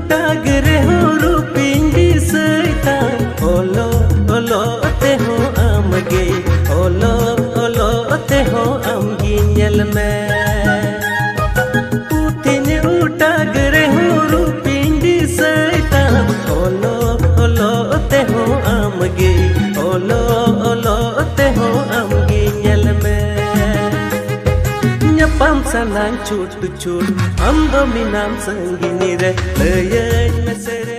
उटागरे हो रूपिंगी सैता ओलो ओलो ते हो आमगे ओलो ओलो ते हो आमगी ᱧᱮᱞ ᱢᱮ पुथिन उटागरे हो रूपिंगी सैता ओलो ओलो ते हो आमगे ओलो ओलो ते हो आमगी ᱧᱮᱞ ᱢᱮ Nyapam sanang chut chut am do minam sangini re layan mesere